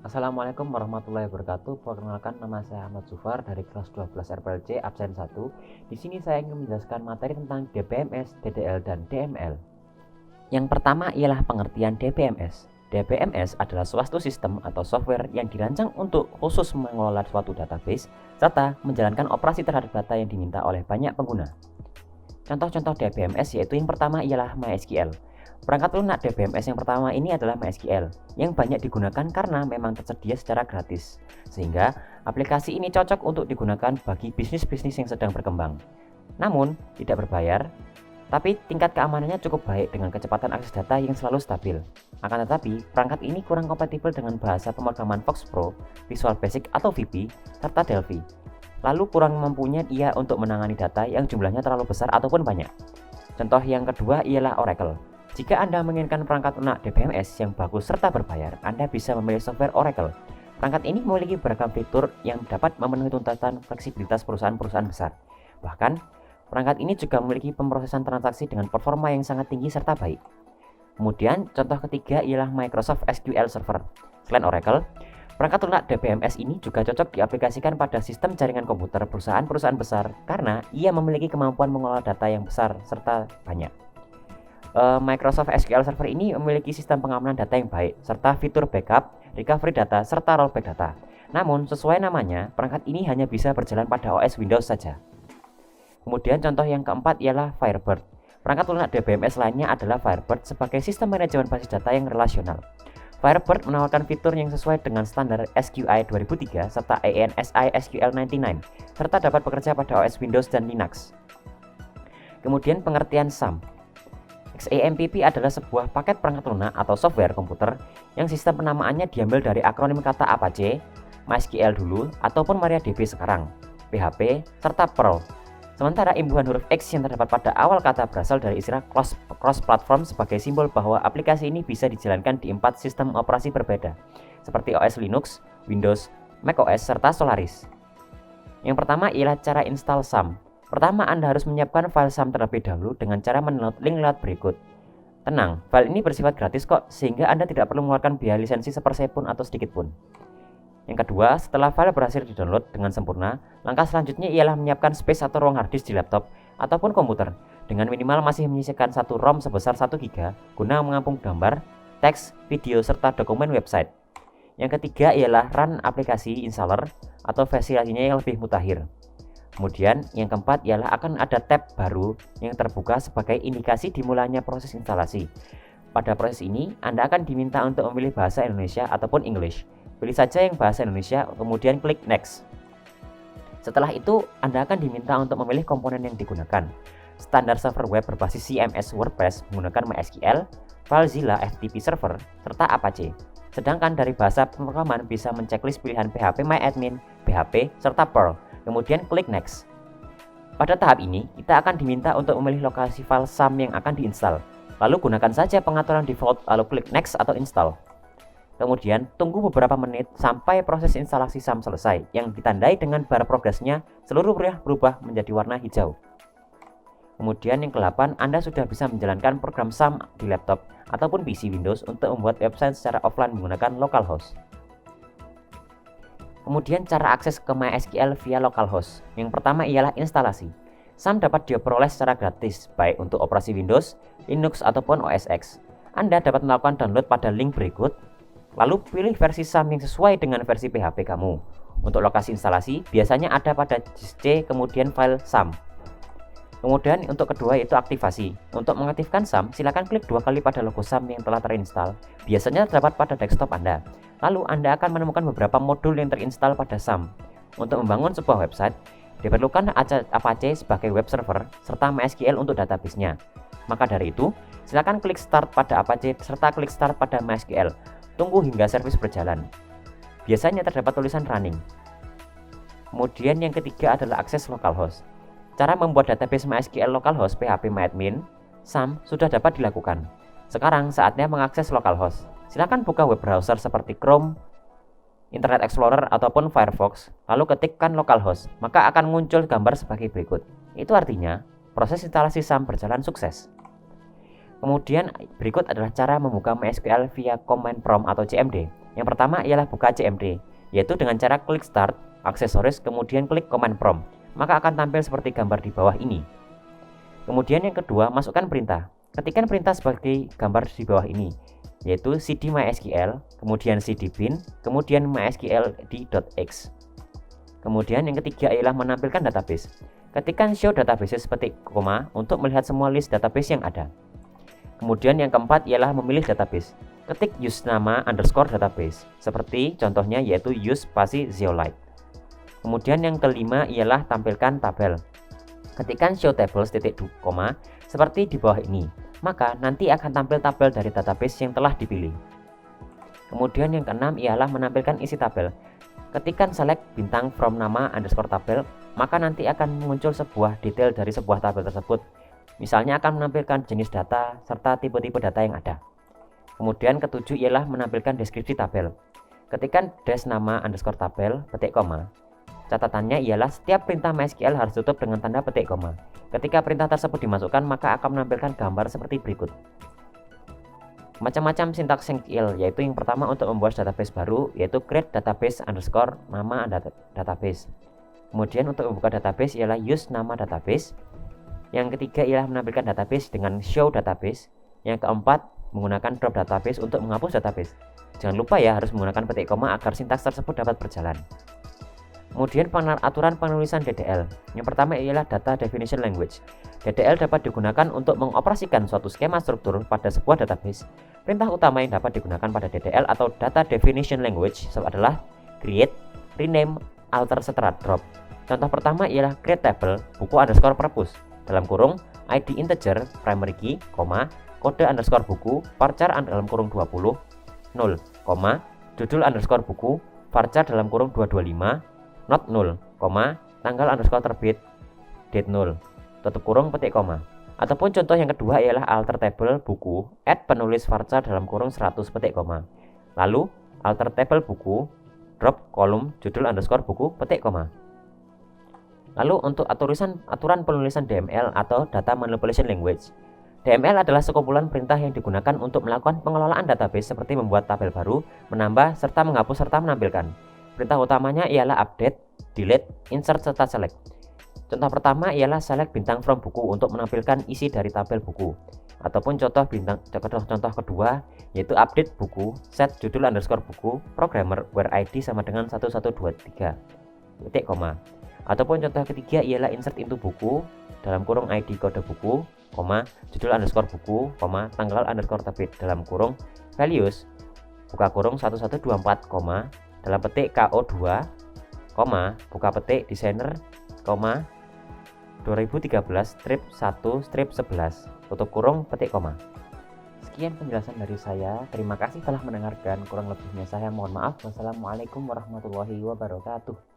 Assalamualaikum warahmatullahi wabarakatuh. Perkenalkan, nama saya Ahmad Zufar dari kelas 12 RPLC absen 1. Di sini saya ingin menjelaskan materi tentang DBMS, DDL, dan DML. Yang pertama ialah pengertian DBMS. DBMS adalah suatu sistem atau software yang dirancang untuk khusus mengelola suatu database serta menjalankan operasi terhadap data yang diminta oleh banyak pengguna. Contoh-contoh DBMS yaitu yang pertama ialah MySQL. Perangkat lunak DBMS yang pertama ini adalah MySQL, yang banyak digunakan karena memang tersedia secara gratis, sehingga aplikasi ini cocok untuk digunakan bagi bisnis-bisnis yang sedang berkembang. Namun, tidak berbayar, tapi tingkat keamanannya cukup baik dengan kecepatan akses data yang selalu stabil. Akan tetapi, perangkat ini kurang kompatibel dengan bahasa pemrograman Fox Pro, Visual Basic atau VB, serta Delphi. Lalu kurang mampunya ia untuk menangani data yang jumlahnya terlalu besar ataupun banyak. Contoh yang kedua ialah Oracle. Jika Anda menginginkan perangkat lunak DBMS yang bagus serta berbayar, Anda bisa memilih software Oracle. Perangkat ini memiliki beragam fitur yang dapat memenuhi tuntutan fleksibilitas perusahaan-perusahaan besar. Bahkan, perangkat ini juga memiliki pemrosesan transaksi dengan performa yang sangat tinggi serta baik. Kemudian, contoh ketiga ialah Microsoft SQL Server. Selain Oracle, perangkat lunak DBMS ini juga cocok diaplikasikan pada sistem jaringan komputer perusahaan-perusahaan besar karena ia memiliki kemampuan mengelola data yang besar serta banyak. Microsoft SQL Server ini memiliki sistem pengamanan data yang baik, serta fitur backup, recovery data, serta rollback data. Namun, sesuai namanya, perangkat ini hanya bisa berjalan pada OS Windows saja. Kemudian contoh yang keempat ialah Firebird. Perangkat lunak DBMS lainnya adalah Firebird sebagai sistem manajemen basis data yang relasional. Firebird menawarkan fitur yang sesuai dengan standar SQI 2003 serta ANSI SQL 99, serta dapat bekerja pada OS Windows dan Linux. Kemudian pengertian SAM. XAMPP adalah sebuah paket perangkat lunak atau software komputer yang sistem penamaannya diambil dari akronim kata Apache, MySQL dulu, ataupun MariaDB sekarang, PHP, serta Perl. Sementara imbuhan huruf X yang terdapat pada awal kata berasal dari istilah cross-platform sebagai simbol bahwa aplikasi ini bisa dijalankan di 4 sistem operasi berbeda, seperti OS Linux, Windows, macOS, serta Solaris. Yang pertama ialah cara install SAM. Pertama, Anda harus menyiapkan file SAM terlebih dahulu dengan cara mendownload link lewat berikut. Tenang, file ini bersifat gratis kok, sehingga Anda tidak perlu mengeluarkan biaya lisensi sepersen pun atau sedikit pun. Yang kedua, setelah file berhasil di-download dengan sempurna, langkah selanjutnya ialah menyiapkan space atau ruang harddisk di laptop ataupun komputer, dengan minimal masih menyisikan satu ROM sebesar 1 GB guna mengampung gambar, teks, video, serta dokumen website. Yang ketiga ialah run aplikasi installer atau versi lainnya yang lebih mutakhir. Kemudian yang keempat ialah akan ada tab baru yang terbuka sebagai indikasi dimulainya proses instalasi. Pada proses ini, Anda akan diminta untuk memilih bahasa Indonesia ataupun English. Pilih saja yang bahasa Indonesia, kemudian klik Next. Setelah itu, Anda akan diminta untuk memilih komponen yang digunakan. Standar server web berbasis CMS WordPress menggunakan MySQL, FileZilla FTP Server, serta Apache. Sedangkan dari bahasa pemrograman bisa menceklis pilihan PHP MyAdmin, PHP, serta Perl. Kemudian klik Next. Pada tahap ini, kita akan diminta untuk memilih lokasi file SAM yang akan diinstal. Lalu gunakan saja pengaturan default, lalu klik Next atau Install. Kemudian, tunggu beberapa menit sampai proses instalasi SAM selesai, yang ditandai dengan bar progresnya seluruh berubah menjadi warna hijau. Kemudian yang ke-8, Anda sudah bisa menjalankan program SAM di laptop ataupun PC Windows untuk membuat website secara offline menggunakan localhost. Kemudian cara akses ke MySQL via localhost. Yang pertama ialah instalasi. SAM dapat diperoleh secara gratis, baik untuk operasi Windows, Linux, ataupun OS X. Anda dapat melakukan download pada link berikut, lalu pilih versi SAM yang sesuai dengan versi PHP kamu. Untuk lokasi instalasi, biasanya ada pada disk C, kemudian file SAM. Kemudian untuk kedua yaitu aktivasi. Untuk mengaktifkan SAM, silakan klik 2 kali pada logo SAM yang telah terinstall. Biasanya terdapat pada desktop Anda. Lalu Anda akan menemukan beberapa modul yang terinstal pada SAM. Untuk membangun sebuah website, diperlukan Apache sebagai web server serta MySQL untuk database-nya. Maka dari itu, silakan klik Start pada Apache serta klik Start pada MySQL. Tunggu hingga servis berjalan. Biasanya terdapat tulisan running. Kemudian yang ketiga adalah akses localhost. Cara membuat database MySQL localhost PHP MyAdmin, SAM sudah dapat dilakukan. Sekarang saatnya mengakses localhost. Silakan buka web browser seperti Chrome, Internet Explorer, ataupun Firefox, lalu ketikkan localhost, maka akan muncul gambar sebagai berikut. Itu artinya, proses instalasi SAM berjalan sukses. Kemudian berikut adalah cara membuka MySQL via command prompt atau CMD. Yang pertama ialah buka CMD, yaitu dengan cara klik Start, Aksesoris, kemudian klik Command Prompt, maka akan tampil seperti gambar di bawah ini. Kemudian yang kedua, masukkan perintah. Ketikkan perintah sebagai gambar di bawah ini, yaitu cd mysql, kemudian cd bin, kemudian mysql.x. Kemudian yang ketiga ialah menampilkan database. Ketikkan show databases petik koma untuk melihat semua list database yang ada. Kemudian yang keempat ialah memilih database. Ketik use nama underscore database, seperti contohnya yaitu use spasi zeolite. Kemudian yang kelima ialah tampilkan tabel. Ketikkan show tables titik koma seperti di bawah ini, maka nanti akan tampil tabel dari database yang telah dipilih. Kemudian yang keenam ialah menampilkan isi tabel. Ketikkan select bintang from nama underscore tabel, maka nanti akan muncul sebuah detail dari sebuah tabel tersebut. Misalnya akan menampilkan jenis data serta tipe-tipe data yang ada. Kemudian ketujuh ialah menampilkan deskripsi tabel. Ketikkan dash nama underscore tabel petik koma. Catatannya ialah setiap perintah MySQL harus tutup dengan tanda petik koma. Ketika perintah tersebut dimasukkan, maka akan menampilkan gambar seperti berikut. Macam-macam sintaks SQL, yaitu yang pertama untuk membuat database baru, yaitu create database underscore nama database. Kemudian untuk membuka database ialah use nama database. Yang ketiga ialah menampilkan database dengan show database. Yang keempat menggunakan drop database untuk menghapus database. Jangan lupa ya, harus menggunakan petik koma agar sintaks tersebut dapat berjalan. Kemudian aturan penulisan DDL. Yang pertama ialah Data Definition Language. DDL dapat digunakan untuk mengoperasikan suatu skema struktur pada sebuah database. Perintah utama yang dapat digunakan pada DDL atau Data Definition Language adalah create, rename, alter, setelah drop. Contoh pertama ialah create table buku underscore purpose dalam kurung ID integer primary key, kode underscore buku varchar dalam kurung 20 0, judul underscore buku varchar dalam kurung 225 not 0, tanggal underscore terbit date 0, tutup kurung petik koma. Ataupun contoh yang kedua ialah alter table buku add penulis varchar dalam kurung 100 petik koma. Lalu alter table buku drop kolom judul underscore buku petik koma. Lalu untuk aturan penulisan DML atau Data Manipulation Language. DML adalah sekumpulan perintah yang digunakan untuk melakukan pengelolaan database seperti membuat tabel baru, menambah, serta menghapus, serta menampilkan. Perintah utamanya ialah update, delete, insert, serta select. Contoh pertama ialah select bintang from buku untuk menampilkan isi dari tabel buku. Ataupun contoh kedua yaitu update buku, set judul underscore buku, programmer where ID sama dengan 1123, titik koma. Ataupun contoh ketiga ialah insert into buku dalam kurung ID kode buku, judul underscore buku, tanggal underscore terbit dalam kurung values, buka kurung 1124, dalam petik KO2, buka petik designer, 2013 strip 1 strip 11, tutup kurung petik koma. Sekian penjelasan dari saya. Terima kasih telah mendengarkan. Kurang lebihnya saya mohon maaf. Wassalamualaikum warahmatullahi wabarakatuh.